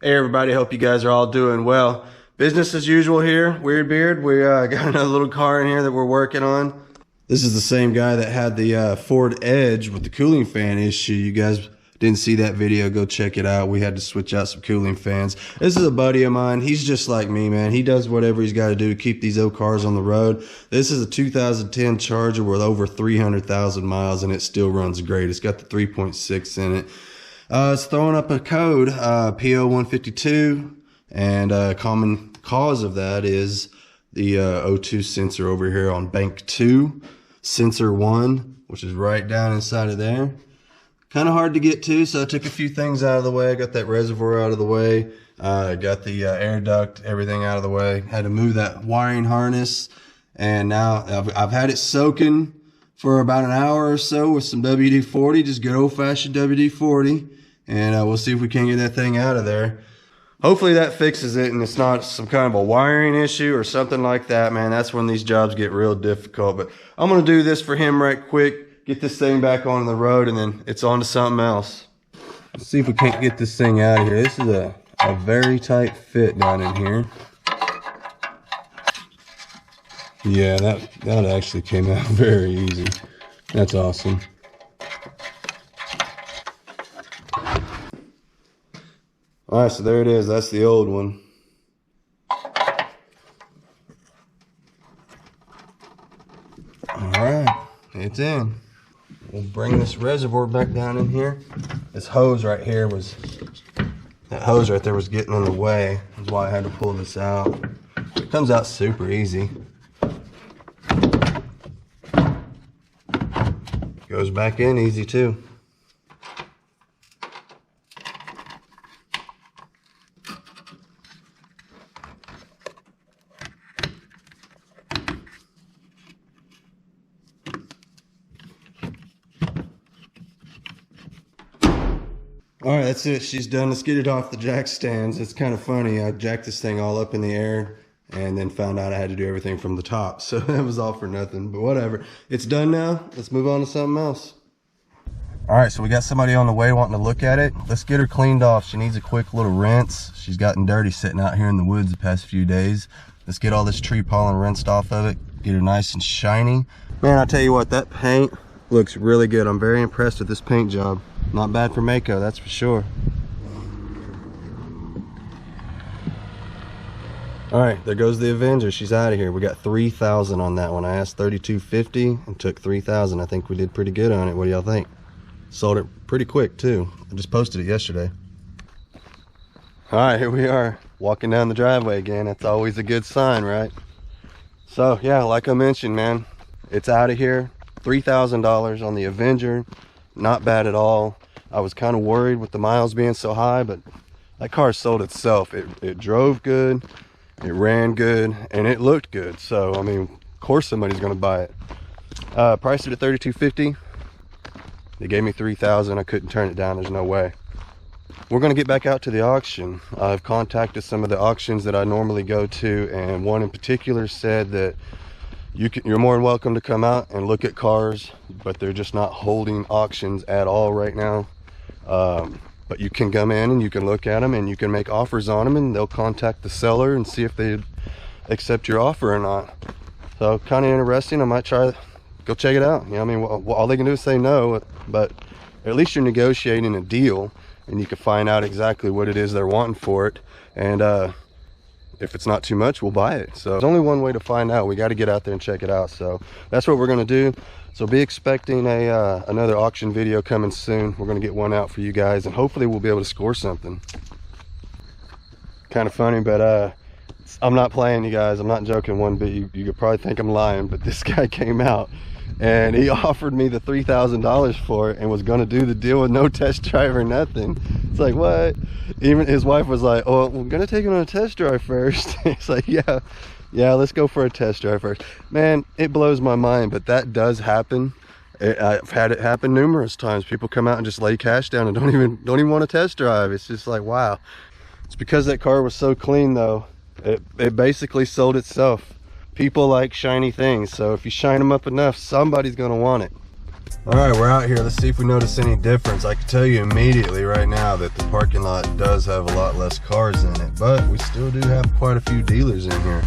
Hey everybody, hope you guys are all doing well. Business as usual here, Weird Beard. We got another little car in here that we're working on. This is the same guy that had the Ford Edge with the cooling fan issue. You guys didn't see that video, go check it out. We had to switch out some cooling fans. This is a buddy of mine. He's just like me, man. He does whatever he's got to do to keep these old cars on the road. This is a 2010 Charger with over 300,000 miles and it still runs great. It's got the 3.6 in it. It's throwing up a code, PO152, and common cause of that is the O2 sensor over here on bank 2, sensor 1, which is right down inside of there. Kind of hard to get to, so I took a few things out of the way. I got that reservoir out of the way, got the air duct, everything out of the way. Had to move that wiring harness, and now I've had it soaking for about an hour or so with some WD-40, just good old-fashioned WD-40. And we'll see if we can get that thing out of there. Hopefully that fixes it and it's not some kind of a wiring issue or something like that, man. That's when these jobs get real difficult. But I'm going to do this for him right quick, get this thing back on the road, and then it's on to something else. Let's see if we can't get this thing out of here. This is a very tight fit down in here. Yeah, that actually came out very easy. That's awesome. All right, so there it is. That's the old one. All right, it's in. We'll bring this reservoir back down in here. This hose right here was, that hose right there was getting in the way. That's why I had to pull this out. It comes out super easy. Goes back in easy too. All right, that's it. She's done. Let's get it off the jack stands. It's kind of funny. I jacked this thing all up in the air and then found out I had to do everything from the top. So that was all for nothing, but whatever. It's done now. Let's move on to something else. All right, so we got somebody on the way wanting to look at it. Let's get her cleaned off. She needs a quick little rinse. She's gotten dirty sitting out here in the woods the past few days. Let's get all this tree pollen rinsed off of it, get her nice and shiny. Man, I tell you what, that paint looks really good. I'm very impressed with this paint job. Not bad for Maaco, that's for sure. All right, there goes the Avenger. She's out of here. We got 3,000 on that one. I asked 3,250 and took 3,000. I think we did pretty good on it. What do y'all think? Sold it pretty quick too. I just posted it yesterday. All right, here we are walking down the driveway again. That's always a good sign, right? So yeah, like I mentioned, man, it's out of here. $3,000 on the Avenger. Not bad at all. I was kind of worried with the miles being so high, but that car sold itself. It drove good, it ran good, and it looked good. So I mean, of course somebody's gonna buy it. Priced it at $3,250. They gave me $3,000. I couldn't turn it down. There's no way. We're gonna get back out to the auction. I've contacted some of the auctions that I normally go to, and one in particular said that you're more than welcome to come out and look at cars, but they're just not holding auctions at all right now. But you can come in and you can look at them and you can make offers on them, and they'll contact the seller and see if they accept your offer or not. So kind of interesting. I might try, go check it out. You know, I mean, all they can do is say no, but at least you're negotiating a deal and you can find out exactly what it is they're wanting for it. And if it's not too much, we'll buy it. So there's only one way to find out. We got to get out there and check it out. So that's what we're going to do. So be expecting another auction video coming soon. We're going to get one out for you guys, and hopefully we'll be able to score something. Kind of funny, but I'm not playing, you guys. I'm not joking one bit. You could probably think I'm lying, but this guy came out and he offered me the $3,000 for it and was going to do the deal with no test drive or nothing. It's like, what? Even his wife was like, oh, we're going to take him on a test drive first. It's like, yeah, let's go for a test drive first. Man, it blows my mind, but that does happen. I've had it happen numerous times. People come out and just lay cash down and don't even want to test drive. It's just like, wow. It's because that car was so clean though. It basically sold itself. People like shiny things, so if you shine them up enough, somebody's gonna want it. All right, we're out here. Let's see if we notice any difference. I can tell you immediately right now that the parking lot does have a lot less cars in it, but we still do have quite a few dealers in here.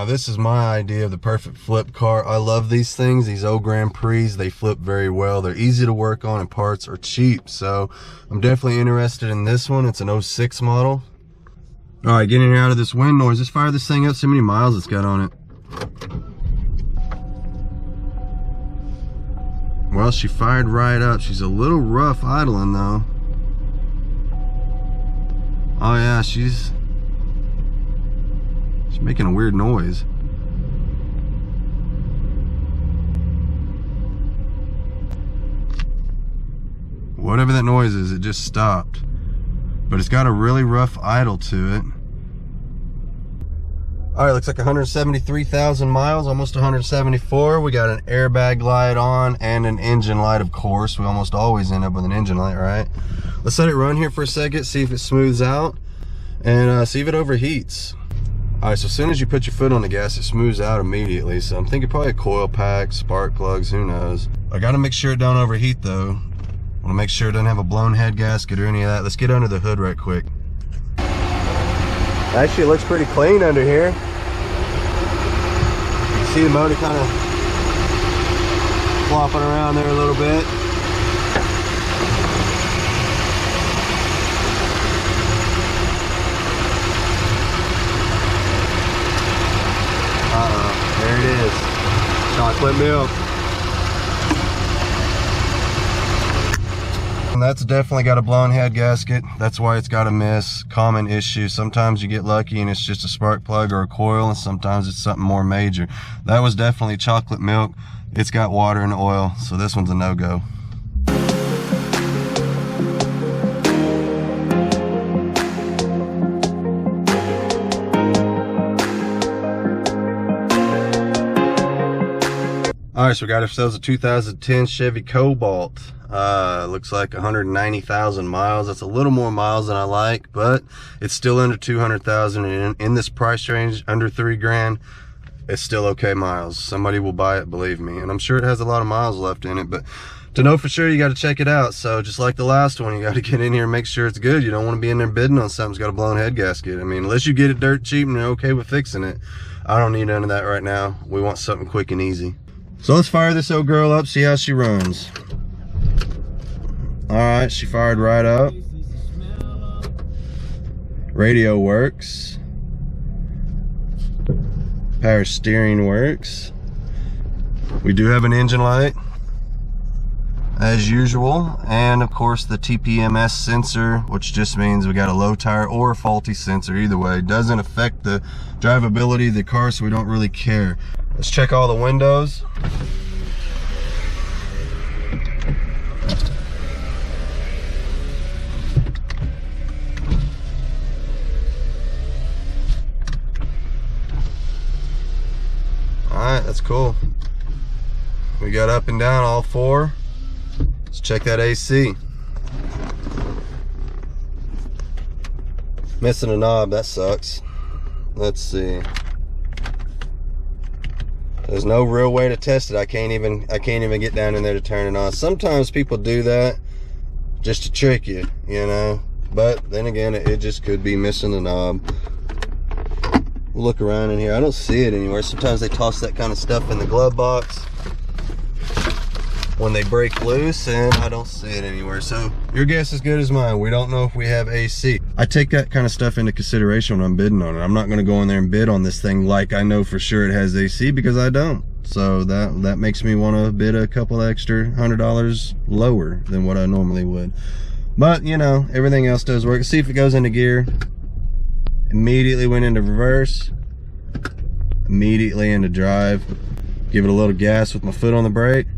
This is my idea of the perfect flip car. I love these things, these old Grand Prix. They flip very well. They're easy to work on and parts are cheap. So I'm definitely interested in this one. It's an 06 model. All right, getting out of this wind noise. Let's fire this thing up, see how many miles it's got on it. Well, she fired right up. She's a little rough idling though. Oh yeah, she's making a weird noise. Whatever that noise is, it just stopped. But it's got a really rough idle to it. All right, looks like 173,000 miles, almost 174. We got an airbag light on and an engine light, of course. We almost always end up with an engine light, right? Let's let it run here for a second, see if it smooths out, and see if it overheats. All right, so as soon as you put your foot on the gas, it smooths out immediately. So I'm thinking probably a coil pack, spark plugs, who knows. I gotta make sure it don't overheat though. Wanna make sure it doesn't have a blown head gasket or any of that. Let's get under the hood right quick. Actually, it looks pretty clean under here. You can see the motor kind of flopping around there a little bit. There it is, chocolate milk. And that's definitely got a blown head gasket. That's why it's got a miss. Common issue. Sometimes you get lucky and it's just a spark plug or a coil, and sometimes it's something more major. That was definitely chocolate milk. It's got water and oil, so this one's a no-go. All right, so we got ourselves a 2010 Chevy Cobalt. Looks like 190,000 miles. That's a little more miles than I like, but it's still under 200,000. And in this price range, under 3 grand, it's still okay miles. Somebody will buy it, believe me. And I'm sure it has a lot of miles left in it, but to know for sure, you got to check it out. So just like the last one, you got to get in here and make sure it's good. You don't want to be in there bidding on something that's got a blown head gasket. I mean, unless you get it dirt cheap and you're okay with fixing it. I don't need none of that right now. We want something quick and easy. So let's fire this old girl up, see how she runs. All right, she fired right up. Radio works. Power steering works. We do have an engine light, as usual, and of course the TPMS sensor, which just means we got a low tire or a faulty sensor. Either way, it doesn't affect the drivability of the car, so we don't really care. Let's check all the windows. All right, that's cool. We got up and down all 4. Let's check that AC. Missing a knob, that sucks. Let's see. There's no real way to test it. I can't even get down in there to turn it on. Sometimes people do that just to trick you, you know. But then again, it just could be missing the knob. We'll look around in here. I don't see it anywhere. Sometimes they toss that kind of stuff in the glove box when they break loose, and I don't see it anywhere. So your guess is good as mine. We don't know if we have AC. I take that kind of stuff into consideration when I'm bidding on it. I'm not going to go in there and bid on this thing like I know for sure it has AC, because I don't. So that makes me want to bid a couple extra $100 lower than what I normally would. But you know, everything else does work. Let's see if it goes into gear. Immediately went into reverse. Immediately into drive. Give it a little gas with my foot on the brake.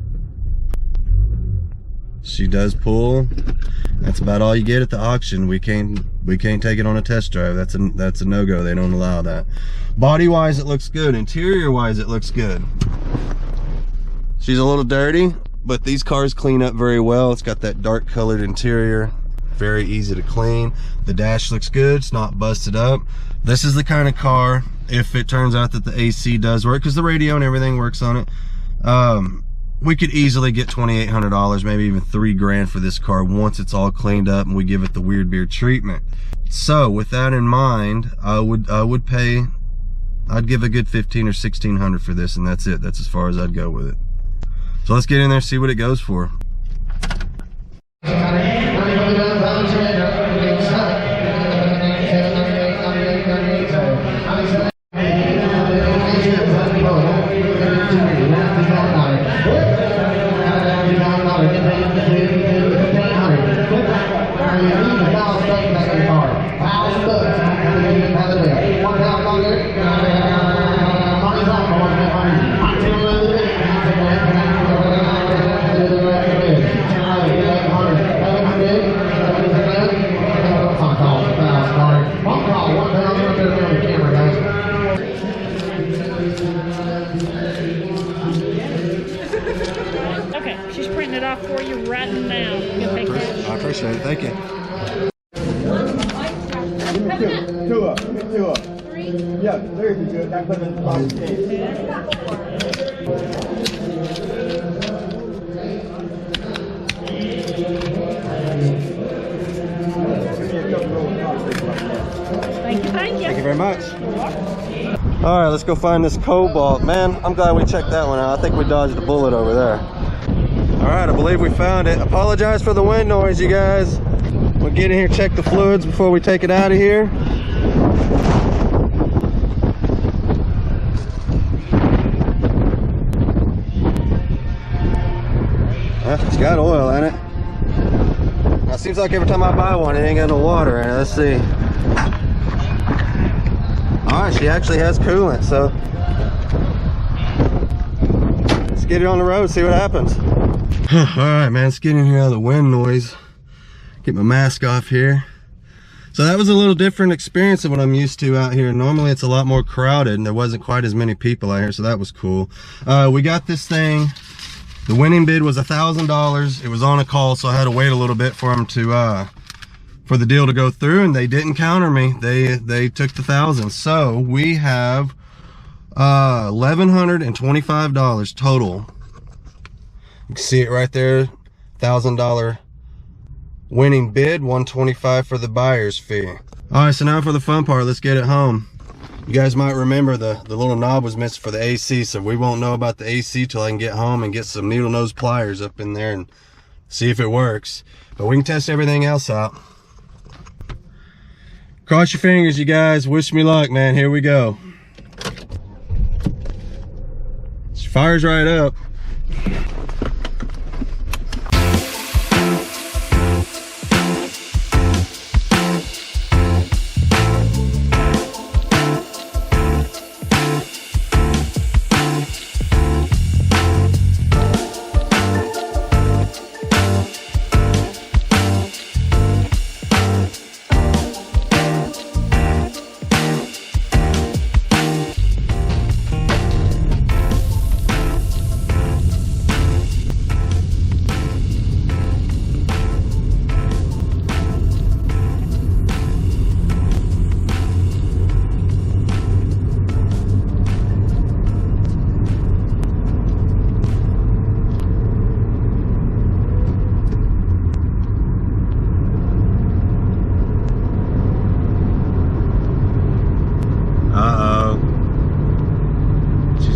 She does pull, That's about all you get at the auction. We can't take it on a test drive. That's a no-go. They don't allow that. Body wise, it looks good. Interior wise, it looks good. She's a little dirty, but these cars clean up very well. It's got that dark colored interior, very easy to clean. The dash looks good, it's not busted up. This is the kind of car, if it turns out that the AC does work, because the radio and everything works on it, we could easily get $2,800, maybe even $3 grand for this car once it's all cleaned up and we give it the weird beer treatment. So with that in mind, I'd give a good $1,500 or $1,600 for this, and that's it. That's as far as I'd go with it. So let's get in there, see what it goes for. Okay, she's printing it off for you right now. I appreciate it. Thank you. Give me two up. Give me two up. Yeah, there's a good. I put it in the box. Thank you, thank you. Thank you very much. All right, let's go find this Cobalt. Man, I'm glad we checked that one out. I think we dodged a bullet over there. All right, I believe we found it. Apologize for the wind noise, you guys. We'll get in here, check the fluids before we take it out of here. It's got oil in it. Now, it seems like every time I buy one, it ain't got no water in it. Let's see. All right, she actually has coolant, so let's get it on the road, see what happens. All right, man, let's get in here out of the wind noise. Get my mask off here. So that was a little different experience than what I'm used to out here. Normally it's a lot more crowded and there wasn't quite as many people out here, so that was cool. We got this thing. The winning bid was $1,000. It was on a call, so I had to wait a little bit for them to for the deal to go through, and they didn't counter me. They took the $1,000. So we have $1,125 total. You can see it right there. $1,000 winning bid, $125 for the buyer's fee. All right, so now for the fun part. Let's get it home. You guys might remember the little knob was missing for the AC, so we won't know about the AC till I can get home and get some needle nose pliers up in there and see if it works. But we can test everything else out. Cross your fingers, you guys. Wish me luck, man. Here we go. She fires right up.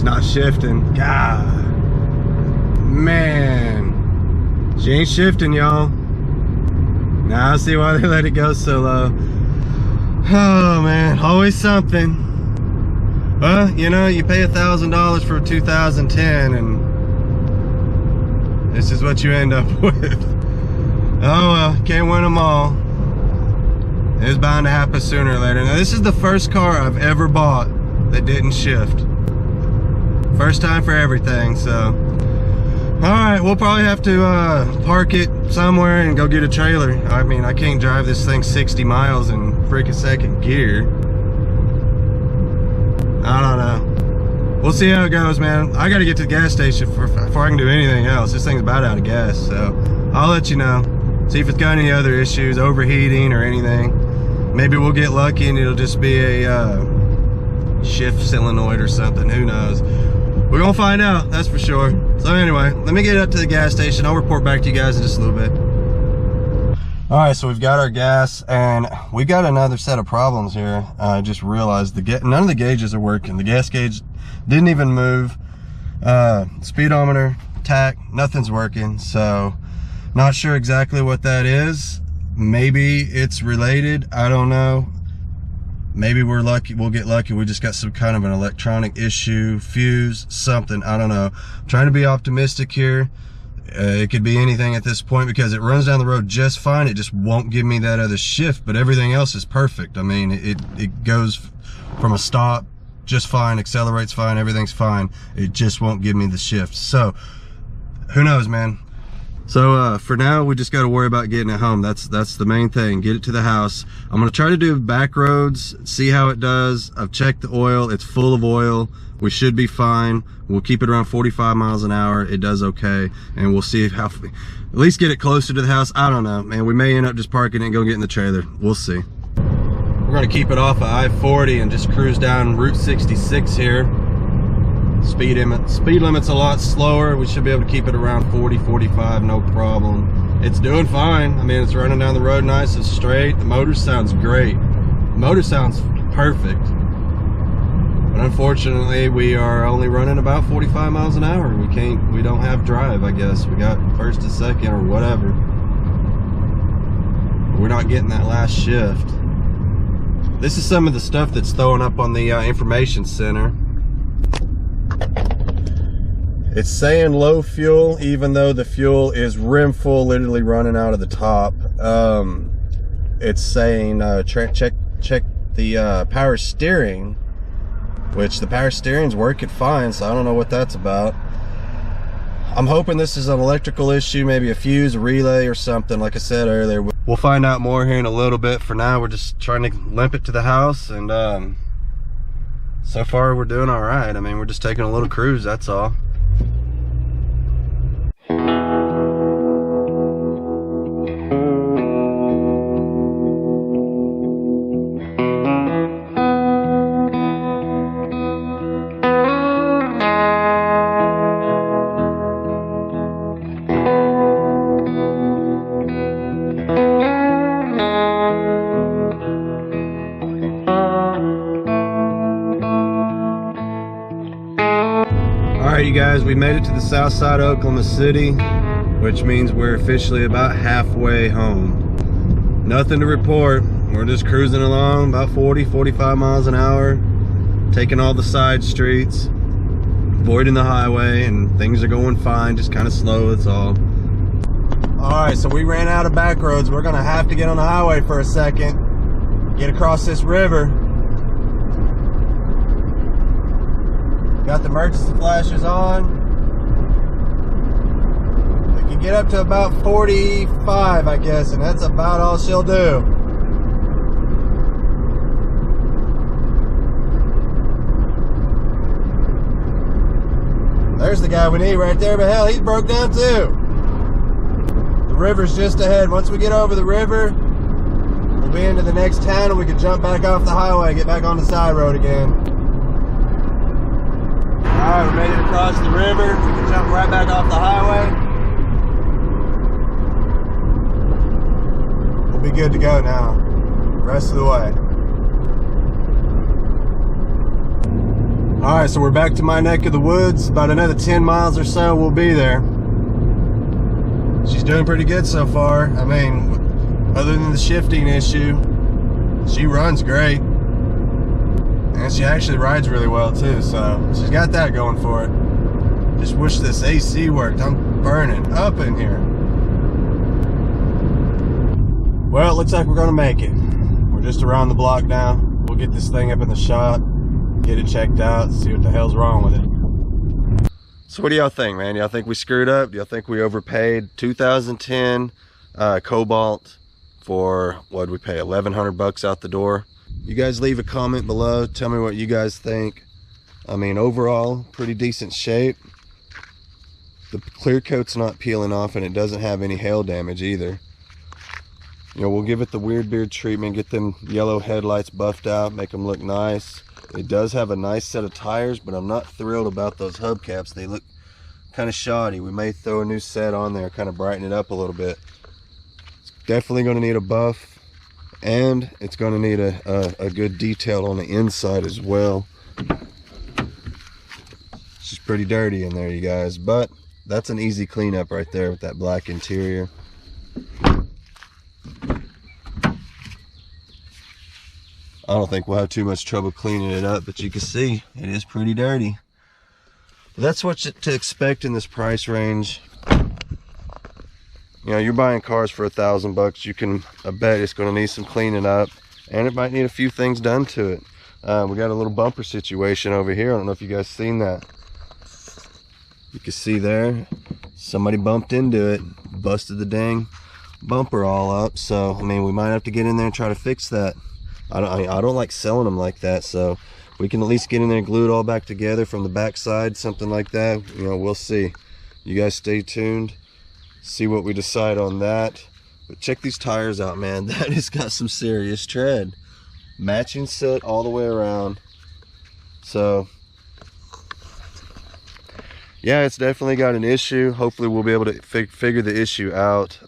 Not shifting. God, man, she ain't shifting, y'all. Now I see why they let it go so low. Oh man, always something. Well, you know, you pay $1,000 for a 2010 and this is what you end up with. Oh well, can't win them all. It's bound to happen sooner or later. Now this is the first car I've ever bought that didn't shift. First time for everything, so. right, we'll probably have to park it somewhere and go get a trailer. I mean, I can't drive this thing 60 miles in freaking second gear. I don't know. We'll see how it goes, man. I gotta get to the gas station before I can do anything else. This thing's about out of gas, so I'll let you know. See if it's got any other issues, overheating or anything. Maybe we'll get lucky and it'll just be a shift solenoid or something, who knows. We're gonna find out, that's for sure. So anyway, let me get up to the gas station. I'll report back to you guys in just a little bit. All right, so we've got our gas and we got another set of problems here. I just realized none of the gauges are working. The gas gauge didn't even move. Speedometer, tach, nothing's working. So not sure exactly what that is. Maybe it's related, I don't know. Maybe we're lucky, we'll get lucky. We just got some kind of an electronic issue, fuse, something, I don't know. I'm trying to be optimistic here. It could be anything at this point because it runs down the road just fine. It just won't give me that other shift, but everything else is perfect. I mean, it goes from a stop just fine, accelerates fine, everything's fine. It just won't give me the shift. So, who knows, man? So for now, we just got to worry about getting it home. That's the main thing. Get it to the house. I'm going to try to do back roads, see how it does. I've checked the oil. It's full of oil. We should be fine. We'll keep it around 45 miles an hour. It does okay. And we'll see how, at least get it closer to the house. I don't know, man. We may end up just parking it and go get in the trailer. We'll see. We're going to keep it off of I-40 and just cruise down Route 66 here. Speed limit's a lot slower. We should be able to keep it around 40, 45, no problem. It's doing fine. I mean, it's running down the road nice and straight. The motor sounds great. The motor sounds perfect. But unfortunately, we are only running about 45 miles an hour. We don't have drive, I guess. We got first and second or whatever. We're not getting that last shift. This is some of the stuff that's throwing up on the information center. It's saying low fuel, even though the fuel is rim full, literally running out of the top. It's saying check the power steering, which the power steering's working fine, so I don't know what that's about. I'm hoping this is an electrical issue, maybe a fuse, a relay or something, like I said earlier. We'll find out more here in a little bit. For now, we're just trying to limp it to the house, and so far we're doing all right. I mean, we're just taking a little cruise, that's all. Alright, you guys, we made it to the south side of Oklahoma City, which means we're officially about halfway home. Nothing to report. We're just cruising along about 40, 45 miles an hour, taking all the side streets, avoiding the highway, and things are going fine, just kind of slow, that's all. Alright, so we ran out of back roads. We're gonna have to get on the highway for a second, get across this river. Got the emergency flashes on. We can get up to about 45, I guess, and that's about all she'll do. There's the guy we need right there, but hell, he's broke down too. The river's just ahead. Once we get over the river, we'll be into the next town and we can jump back off the highway, get back on the side road again. Alright, we made it across the river. We can jump right back off the highway. We'll be good to go now, the rest of the way. Alright, so we're back to my neck of the woods. About another 10 miles or so, we'll be there. She's doing pretty good so far. I mean, other than the shifting issue, she runs great. And she actually rides really well too, so she's got that going for it. Just wish this AC worked. I'm burning up in here. Well, it looks like we're gonna make it. We're just around the block now. We'll get this thing up in the shop, get it checked out, see what the hell's wrong with it. So what do y'all think, man? Y'all think we screwed up? Do y'all think we overpaid? 2010 Cobalt for, what did we pay, 1,100 bucks out the door? You guys leave a comment below, tell me what you guys think. I mean, overall, pretty decent shape. The clear coat's not peeling off, and it doesn't have any hail damage either. You know, we'll give it the weird beard treatment, get them yellow headlights buffed out, make them look nice. It does have a nice set of tires, but I'm not thrilled about those hubcaps. They look kind of shoddy. We may throw a new set on there, kind of brighten it up a little bit. It's definitely going to need a buff, and it's going to need a good detail on the inside as well. It's just pretty dirty in there, you guys, but that's an easy cleanup right there with that black interior. I don't think we'll have too much trouble cleaning it up, but you can see it is pretty dirty. But that's what to expect in this price range. You know, you're buying cars for $1,000 bucks. I bet it's going to need some cleaning up, and it might need a few things done to it. We got a little bumper situation over here. I don't know if you guys seen that. You can see there, somebody bumped into it, busted the dang bumper all up. So I mean, we might have to get in there and try to fix that. I don't like selling them like that, so we can at least get in there and glue it all back together from the back side, something like that. You know, we'll see. You guys stay tuned, see what we decide on that. But check these tires out, man. That has got some serious tread. Matching set all the way around. So yeah, it's definitely got an issue. Hopefully we'll be able to figure the issue out.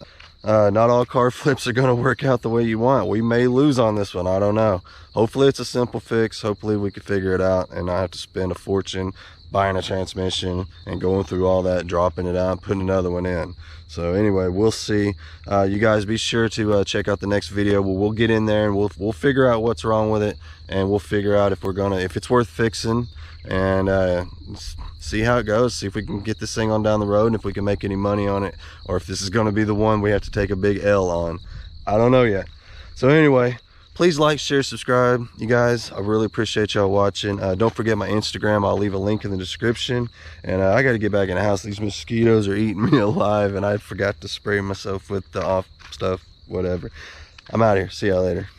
Not all car flips are going to work out the way you want. We may lose on this one, I don't know. Hopefully it's a simple fix. Hopefully we can figure it out and not have to spend a fortune buying a transmission and going through all that, dropping it out, putting another one in. So anyway, we'll see. You guys be sure to check out the next video. We'll get in there and we'll figure out what's wrong with it, and we'll figure out if it's worth fixing, and see how it goes, see if we can get this thing on down the road, and if we can make any money on it, or if this is going to be the one we have to take a big L on. I don't know yet. So anyway, please like, share, subscribe, you guys. I really appreciate y'all watching. Don't forget my Instagram. I'll leave a link in the description. And I got to get back in the house. These mosquitoes are eating me alive, and I forgot to spray myself with the off stuff, whatever. I'm out of here. See y'all later.